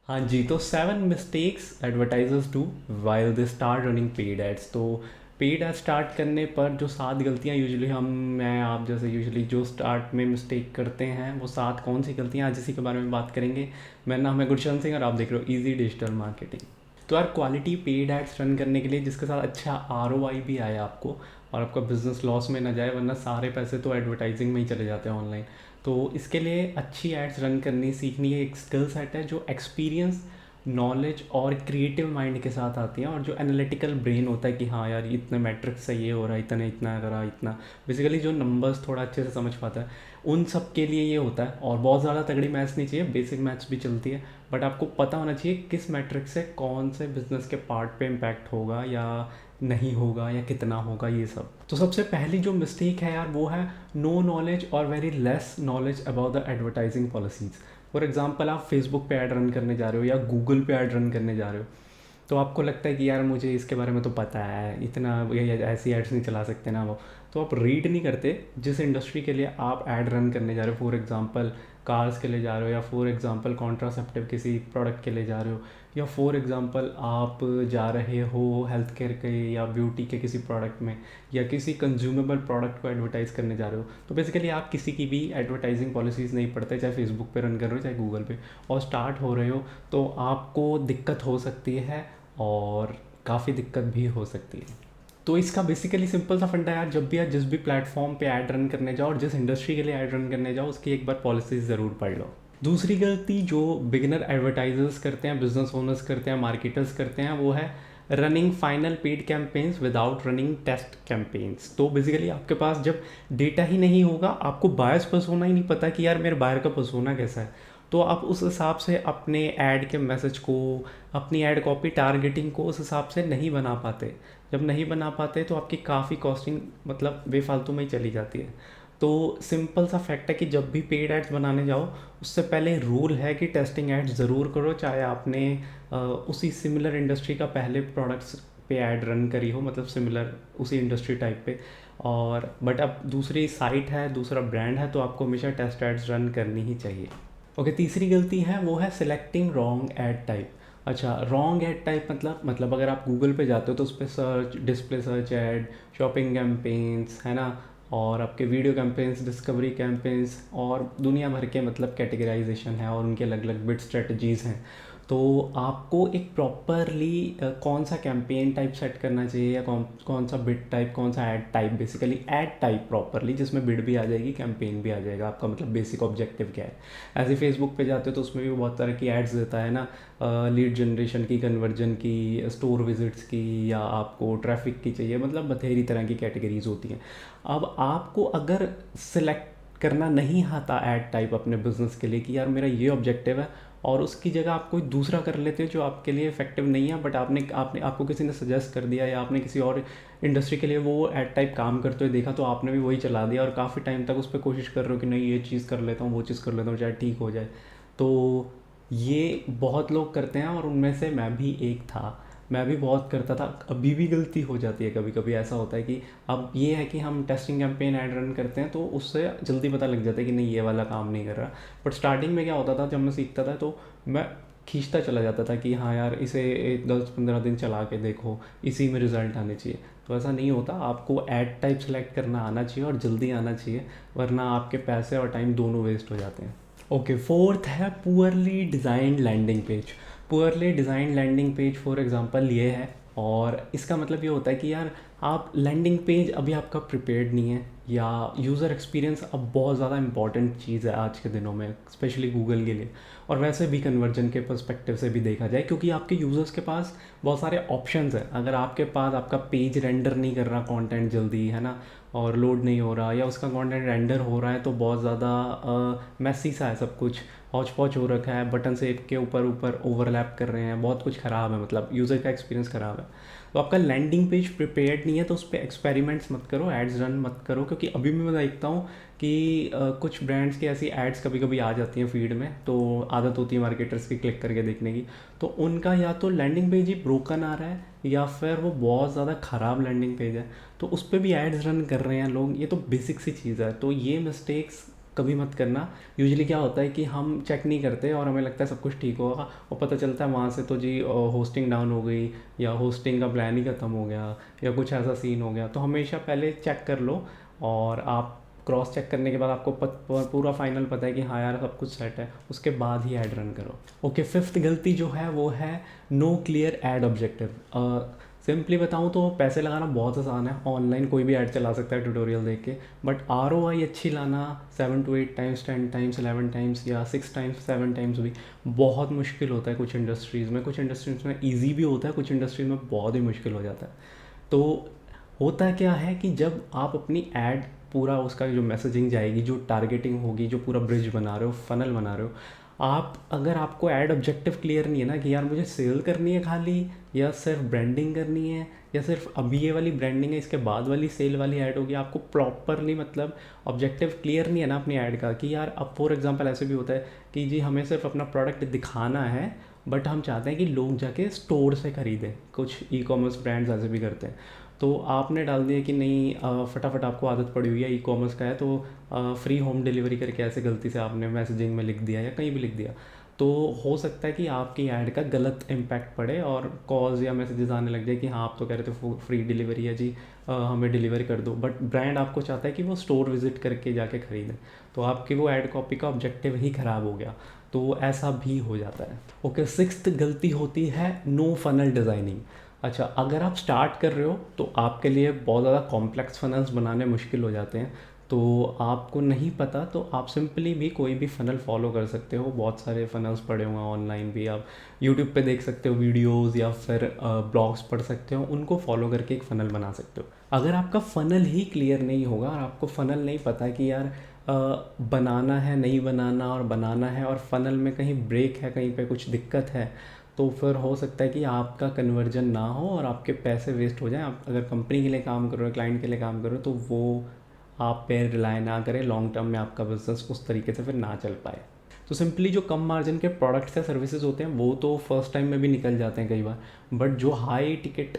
हाँ जी, तो 7 mistakes advertisers do while they start running paid ads. तो पेड एड स्टार्ट करने पर जो 7 गलतियाँ यूजुअली हम मैं आप जैसे यूजुअली जो स्टार्ट में मिस्टेक करते हैं, वो 7 कौन सी गलतियाँ, आज इसी के बारे में बात करेंगे। मेरा नाम है गुरशन सिंह और आप देख रहे हो इजी डिजिटल मार्केटिंग। तो यार, क्वालिटी पेड एड्स रन करने के लिए जिसके साथ अच्छा आरओआई भी आए आपको, और आपका बिजनेस लॉस में ना जाए, वरना सारे पैसे तो एडवर्टाइजिंग में ही चले जाते हैं ऑनलाइन। तो इसके लिए अच्छी एड्स रन करनी सीखनी है, एक स्किल सेट है जो एक्सपीरियंस, नॉलेज और क्रिएटिव माइंड के साथ आती है, और जो एनालिटिकल ब्रेन होता है कि हाँ यार, इतने मैट्रिक्स से ये हो रहा है, इतने इतना करा इतना, बेसिकली जो नंबर्स थोड़ा अच्छे से समझ पाता है, उन सब के लिए ये होता है। और बहुत ज़्यादा तगड़ी मैथ्स नहीं चाहिए, बेसिक मैथ्स भी चलती है, बट आपको पता होना चाहिए किस मैट्रिक से कौन से बिजनेस के पार्ट पे इम्पैक्ट होगा या नहीं होगा, या कितना होगा, ये सब। तो सबसे पहली जो मिस्टेक है यार, वो है नो नॉलेज और very less knowledge about the advertising policies. For example, आप फेसबुक पे ऐड रन करने जा रहे हो या गूगल पे ऐड रन करने जा रहे हो, तो आपको लगता है कि यार मुझे इसके बारे में तो पता है, इतना ये ऐसी एड्स नहीं चला सकते ना वो। तो आप रीड नहीं करते जिस इंडस्ट्री के लिए आप ऐड रन करने जा रहे हो। फॉर एग्जांपल, कार्स के लिए जा रहे हो, या फॉर एग्जांपल कॉन्ट्रासेप्टिव किसी प्रोडक्ट के लिए जा रहे हो, या फॉर एग्जांपल आप जा रहे हो हेल्थ केयर के या ब्यूटी के किसी प्रोडक्ट में, या किसी कंज्यूमेबल प्रोडक्ट को एडवर्टाइज करने जा रहे हो। तो बेसिकली आप किसी की भी एडवर्टाइजिंग पॉलिसीज़ नहीं पढ़ते, चाहे फेसबुक पे रन कर रहे हो चाहे गूगल पे, और स्टार्ट हो रहे हो, तो आपको दिक्कत हो सकती है, और काफ़ी दिक्कत भी हो सकती है। तो इसका बेसिकली सिंपल सा फंडा है यार, जब भी आप जिस भी प्लेटफॉर्म पे ऐड रन करने जाओ और जिस इंडस्ट्री के लिए ऐड रन करने जाओ, उसकी एक बार पॉलिसीज ज़रूर पढ़ लो। दूसरी गलती जो बिगिनर एडवर्टाइजर्स करते हैं, बिजनेस ओनर्स करते हैं, मार्केटर्स करते हैं, वो है running final paid campaigns without running test campaigns. तो बेसिकली आपके पास जब डेटा ही नहीं होगा, आपको बायर्स पर्सोना ही नहीं पता कि यार मेरे बायर का पर्सोना कैसा है, तो आप उस हिसाब से अपने ऐड के मैसेज को, अपनी ऐड कॉपी टारगेटिंग को उस हिसाब से नहीं बना पाते। जब नहीं बना पाते तो आपकी काफ़ी कॉस्टिंग मतलब बेफालतू में ही चली जाती है। तो सिंपल सा फैक्ट है कि जब भी पेड एड्स बनाने जाओ, उससे पहले रूल है कि टेस्टिंग एड्स ज़रूर करो, चाहे आपने उसी सिमिलर इंडस्ट्री का पहले प्रोडक्ट्स पे ऐड रन करी हो, मतलब सिमिलर उसी इंडस्ट्री टाइप पे। और बट अब दूसरी साइट है, दूसरा ब्रांड है, तो आपको हमेशा टेस्ट एड्स रन करनी ही चाहिए। ओके, तीसरी गलती है वो है सिलेक्टिंग रॉन्ग एड टाइप। अच्छा, रॉन्ग एड टाइप मतलब अगर आप गूगल पे जाते हो तो उस पर search, display search add, shopping campaigns, है ना, और आपके वीडियो कैंपेन्स, डिस्कवरी कैंपेन्स, और दुनिया भर के मतलब कैटेगराइजेशन है, और उनके अलग अलग बिट स्ट्रेटजीज़ हैं। तो आपको एक प्रॉपरली कौन सा कैंपेन टाइप सेट करना चाहिए, या कौन कौन सा बिड टाइप, कौन सा add type, basically add type properly, जिसमें बिड भी आ जाएगी, कैंपेन भी आ जाएगा, आपका मतलब बेसिक ऑब्जेक्टिव क्या है। ऐसे फेसबुक पे जाते हो तो उसमें भी बहुत तरह की एड्स देता है ना, लीड जनरेशन की, कन्वर्जन की, स्टोर विजिट्स की, या आपको ट्रैफिक की चाहिए, मतलब बथेरी तरह की कैटेगरीज होती हैं। अब आपको अगर सिलेक्ट करना नहीं आता ऐड टाइप अपने बिजनेस के लिए कि यार मेरा ये ऑब्जेक्टिव है, और उसकी जगह आप कोई दूसरा कर लेते हो जो आपके लिए इफेक्टिव नहीं है, बट आपने आपने आपको किसी ने सजेस्ट कर दिया, या आपने किसी और इंडस्ट्री के लिए वो एड टाइप काम करते हुए देखा, तो आपने भी वही चला दिया, और काफ़ी टाइम तक उस पर कोशिश कर रहे हो कि नहीं ये चीज़ कर लेता हूँ, वो चीज़ कर लेता हूँ, चाहे ठीक हो जाए। तो ये बहुत लोग करते हैं, और उनमें से मैं भी एक था। मैं भी बहुत करता था, अभी भी गलती हो जाती है, कभी कभी ऐसा होता है कि अब ये है कि हम टेस्टिंग कैंपेन ऐड रन करते हैं, तो उससे जल्दी पता लग जाता है कि नहीं ये वाला काम नहीं कर रहा। बट स्टार्टिंग में क्या होता था, जब मैं सीखता था तो मैं खींचता चला जाता था कि हाँ यार, इसे 10-15 दिन चला के देखो, इसी में रिजल्ट आने चाहिए। तो ऐसा नहीं होता, आपको ऐड टाइप सेलेक्ट करना आना चाहिए, और जल्दी आना चाहिए, वरना आपके पैसे और टाइम दोनों वेस्ट हो जाते हैं। ओके, फोर्थ है poorly designed landing page. Poorly design landing page for example ये है, और इसका मतलब ये होता है कि यार, आप लैंडिंग पेज अभी आपका प्रिपेयर्ड नहीं है, या यूज़र एक्सपीरियंस अब बहुत ज़्यादा इंपॉर्टेंट चीज़ है आज के दिनों में, स्पेशली गूगल के लिए, और वैसे भी कन्वर्जन के पर्सपेक्टिव से भी देखा जाए, क्योंकि आपके यूज़र्स के पास बहुत सारे ऑप्शंस हैं। अगर आपके पास आपका पेज रेंडर नहीं कर रहा कंटेंट जल्दी, है ना, और लोड नहीं हो रहा, या उसका कंटेंट रेंडर हो रहा है तो बहुत ज़्यादा मैसी सा है सब कुछ, हौच पौच हो रखा है, बटन से एक के ऊपर ऊपर ओवरलैप कर रहे हैं, बहुत कुछ ख़राब है, मतलब यूज़र का एक्सपीरियंस ख़राब है। तो आपका लैंडिंग पेज प्रिपेयर्ड नहीं है, तो उस पर एक्सपेरिमेंट्स मत करो, एड्स रन मत करो, क्योंकि अभी भी मैं देखता हूँ कि कुछ ब्रांड्स की ऐसी एड्स कभी कभी आ जाती हैं फीड में, तो आदत होती है मार्केटर्स की क्लिक करके देखने की, तो उनका या तो लैंडिंग पेज ही ब्रोकन आ रहा है, या फिर वो बहुत ज़्यादा ख़राब लैंडिंग पेज है, तो उस पर भी एड्स रन कर रहे हैं लोग। ये तो बेसिक सी चीज़ है, तो ये मिस्टेक्स कभी मत करना। यूजुअली क्या होता है कि हम चेक नहीं करते और हमें लगता है सब कुछ ठीक होगा, और पता चलता है वहाँ से तो जी होस्टिंग डाउन हो गई, या होस्टिंग का प्लान ही ख़त्म हो गया, या कुछ ऐसा सीन हो गया। तो हमेशा पहले चेक कर लो, और आप क्रॉस चेक करने के बाद आपको पूरा फाइनल पता है कि हाँ यार सब कुछ सेट है, उसके बाद ही ऐड रन करो। ओके, फिफ्थ गलती जो है वो है no clear ad objective. Simply बताऊँ तो पैसे लगाना बहुत आसान है, ऑनलाइन कोई भी ऐड चला सकता है ट्यूटोरियल देख के, बट ROI अच्छी लाना 7 to 8 टाइम्स, 10 टाइम्स, 11 टाइम्स या 6 टाइम्स, 7 टाइम्स भी बहुत मुश्किल होता है कुछ इंडस्ट्रीज़ में। कुछ इंडस्ट्रीज़ में ईजी भी होता है, कुछ इंडस्ट्रीज़ में बहुत ही मुश्किल हो जाता है। तो होता क्या है कि जब आप अपनी ऐड पूरा उसका जो मैसेजिंग जाएगी, जो टारगेटिंग होगी, जो पूरा ब्रिज बना रहे हो, फनल बना रहे हो आप, अगर आपको ऐड ऑब्जेक्टिव क्लियर नहीं है ना कि यार मुझे सेल करनी है खाली, या सिर्फ ब्रांडिंग करनी है, या सिर्फ अभी ये वाली ब्रांडिंग है इसके बाद वाली सेल वाली ऐड होगी, आपको प्रॉपरली मतलब ऑब्जेक्टिव क्लियर नहीं है ना अपनी ऐड का कि यार, अब फॉर एग्जांपल ऐसे भी होता है कि जी हमें सिर्फ अपना प्रोडक्ट दिखाना है, बट हम चाहते हैं कि लोग जाके स्टोर से ख़रीदें। कुछ ई-कॉमर्स ब्रांड्स ऐसे भी करते हैं। तो आपने डाल दिया कि नहीं फटाफट आपको आदत पड़ी हुई है ई-कॉमर्स का है, तो फ्री होम डिलीवरी करके ऐसे गलती से आपने मैसेजिंग में लिख दिया या कहीं भी लिख दिया, तो हो सकता है कि आपकी ऐड का गलत इम्पैक्ट पड़े और कॉल्स या मैसेजेस आने लग जाए कि हाँ आप तो कह रहे थे फ्री डिलीवरी है जी, हमें डिलीवरी कर दो, बट ब्रांड आपको चाहता है कि वो स्टोर विजिट करके जाके ख़रीदें, तो आपकी वो ऐड कॉपी का ऑब्जेक्टिव ही ख़राब हो गया। तो ऐसा भी हो जाता है। ओके, सिक्स्थ गलती होती है नो फनल डिज़ाइनिंग। अच्छा, अगर आप स्टार्ट कर रहे हो तो आपके लिए बहुत ज़्यादा कॉम्प्लेक्स फनल्स बनाने मुश्किल हो जाते हैं, तो आपको नहीं पता तो आप सिंपली भी कोई भी फ़नल फॉलो कर सकते हो। बहुत सारे फ़नल्स पड़े हुए हैं ऑनलाइन भी, आप यूट्यूब पे देख सकते हो वीडियोस, या फिर ब्लॉग्स पढ़ सकते हो, उनको फॉलो करके एक फ़नल बना सकते हो। अगर आपका फ़नल ही क्लियर नहीं होगा और आपको फ़नल नहीं पता कि यार बनाना है नहीं बनाना, और बनाना है और फ़नल में कहीं ब्रेक है, कहीं पे कुछ दिक्कत है, तो फिर हो सकता है कि आपका कन्वर्जन ना हो और आपके पैसे वेस्ट हो जाएं। आप अगर कंपनी के लिए काम कर रहे हो, क्लाइंट के लिए काम कर रहे हो, तो वो आप पे रिलाय ना करें, लॉन्ग टर्म में आपका बिजनेस उस तरीके से फिर ना चल पाए। तो सिंपली जो कम मार्जिन के प्रोडक्ट्स या सर्विसेज होते हैं वो तो फर्स्ट टाइम में भी निकल जाते हैं कई बार, बट जो हाई टिकट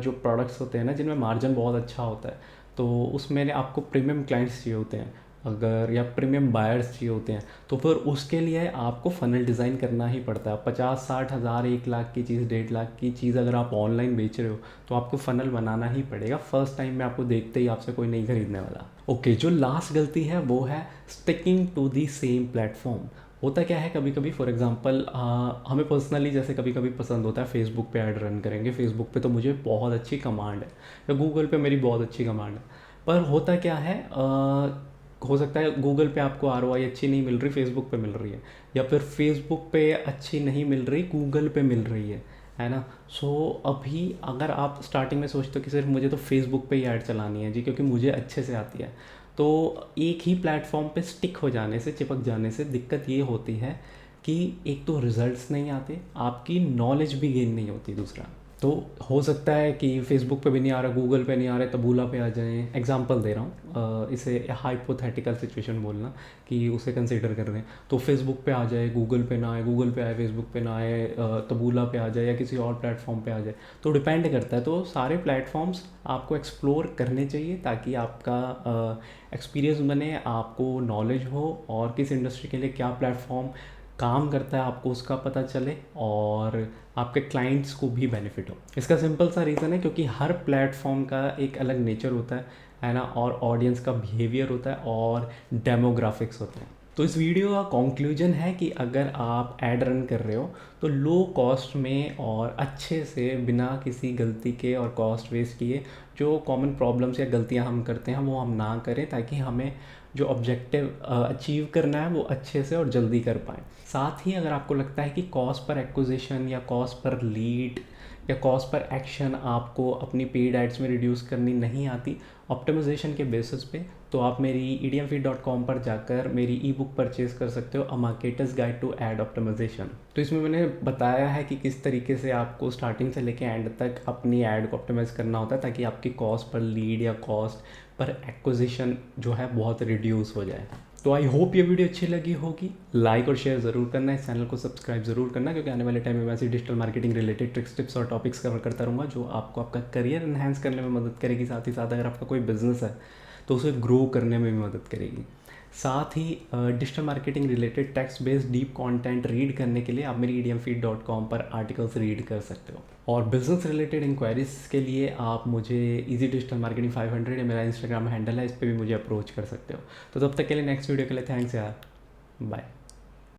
जो प्रोडक्ट्स होते हैं ना, जिनमें मार्जिन बहुत अच्छा होता है, तो उसमें आपको प्रीमियम क्लाइंट्स चाहिए होते हैं अगर, या प्रीमियम बायर्स चाहिए होते हैं, तो फिर उसके लिए आपको फ़नल डिज़ाइन करना ही पड़ता है। 50-60 हज़ार, 1 लाख की चीज़, 1.5 लाख की चीज़ अगर आप ऑनलाइन बेच रहे हो तो आपको फ़नल बनाना ही पड़ेगा। फर्स्ट टाइम में आपको देखते ही आपसे कोई नहीं खरीदने वाला। ओके, जो लास्ट गलती है वो है sticking to the same platform. होता क्या है, कभी कभी फॉर एग्जांपल हमें पर्सनली जैसे कभी कभी पसंद होता है फेसबुक पे ऐड रन करेंगे, फेसबुक पे तो मुझे बहुत अच्छी कमांड है, या गूगल पे मेरी बहुत अच्छी कमांड है, पर होता क्या है हो सकता है गूगल पे आपको ROI अच्छी नहीं मिल रही, फेसबुक पे मिल रही है, या फिर फेसबुक पे अच्छी नहीं मिल रही, गूगल पे मिल रही है ना। सो अभी अगर आप स्टार्टिंग में सोचते हो कि सिर्फ मुझे तो फेसबुक पे ही ऐड चलानी है जी क्योंकि मुझे अच्छे से आती है, तो एक ही प्लेटफॉर्म पे स्टिक हो जाने से, चिपक जाने से दिक्कत ये होती है कि एक तो रिजल्ट्स नहीं आते, आपकी नॉलेज भी गेन नहीं होती। दूसरा तो हो सकता है कि फेसबुक पे भी नहीं आ रहा, गूगल पे नहीं आ रहा, तबूला पे आ जाएं, एग्जांपल दे रहा हूँ, इसे हाइपोथेटिकल सिचुएशन बोलना कि उसे कंसिडर कर रहे हैं, तो फेसबुक पे आ जाए, गूगल पे ना आए, गूगल पे आए फेसबुक पे ना आए, तबूला पे आ जाए या किसी और प्लेटफॉर्म पे आ जाए, तो डिपेंड करता है। तो सारे प्लेटफॉर्म्स आपको एक्सप्लोर करने चाहिए ताकि आपका एक्सपीरियंस बने, आपको नॉलेज हो, और किस इंडस्ट्री के लिए क्या प्लेटफॉर्म काम करता है आपको उसका पता चले, और आपके क्लाइंट्स को भी बेनिफिट हो। इसका सिंपल सा रीज़न है क्योंकि हर प्लेटफॉर्म का एक अलग नेचर होता है ना, और ऑडियंस का बिहेवियर होता है और डेमोग्राफिक्स होते हैं। तो इस वीडियो का कंक्लूजन है कि अगर आप ऐड रन कर रहे हो तो लो कॉस्ट में और अच्छे से, बिना किसी गलती के और कॉस्ट वेस्ट किए, जो कॉमन प्रॉब्लम्स या गलतियां हम करते हैं वो हम ना करें, ताकि हमें जो ऑब्जेक्टिव अचीव करना है वो अच्छे से और जल्दी कर पाएँ। साथ ही अगर आपको लगता है कि कॉस्ट पर एक्विजिशन या कॉस्ट पर लीड या कॉस्ट पर एक्शन आपको अपनी पेड एड्स में रिड्यूस करनी नहीं आती ऑप्टिमाइजेशन के बेसिस पे, तो आप मेरी EDMFeed.com पर जाकर मेरी ई बुक परचेज़ कर सकते हो, a marketer's guide to ad optimisation. तो इसमें मैंने बताया है कि किस तरीके से आपको स्टार्टिंग से लेकर एंड तक अपनी ऐड को ऑप्टिमाइज़ करना होता है ताकि आपकी कॉस्ट पर लीड या कॉस्ट पर एक्विजिशन जो है बहुत रिड्यूस हो जाए। तो आई होप ये वीडियो अच्छी लगी होगी। लाइक और शेयर ज़रूर करना, इस चैनल को सब्सक्राइब ज़रूर करना, क्योंकि आने वाले टाइम में वैसे digital marketing related tricks, tips और टॉपिक्स कवर करता रहूँगा जो आपको आपका करियर एनहांस करने में मदद करेगी। साथ ही साथ अगर आपका कोई बिजनेस है तो उसे ग्रो करने में भी मदद करेगी। साथ ही digital marketing related text based deep content read करने के लिए आप मेरी edmfeed.com पर आर्टिकल्स रीड कर सकते हो। और बिजनेस रिलेटेड इंक्वायरीज के लिए आप मुझे इजी डिजिटल मार्केटिंग 500 या मेरा इंस्टाग्राम हैंडल है, इस पर भी मुझे अप्रोच कर सकते हो। तो तब तक के लिए नेक्स्ट वीडियो के लिए थैंक्स यार, बाय।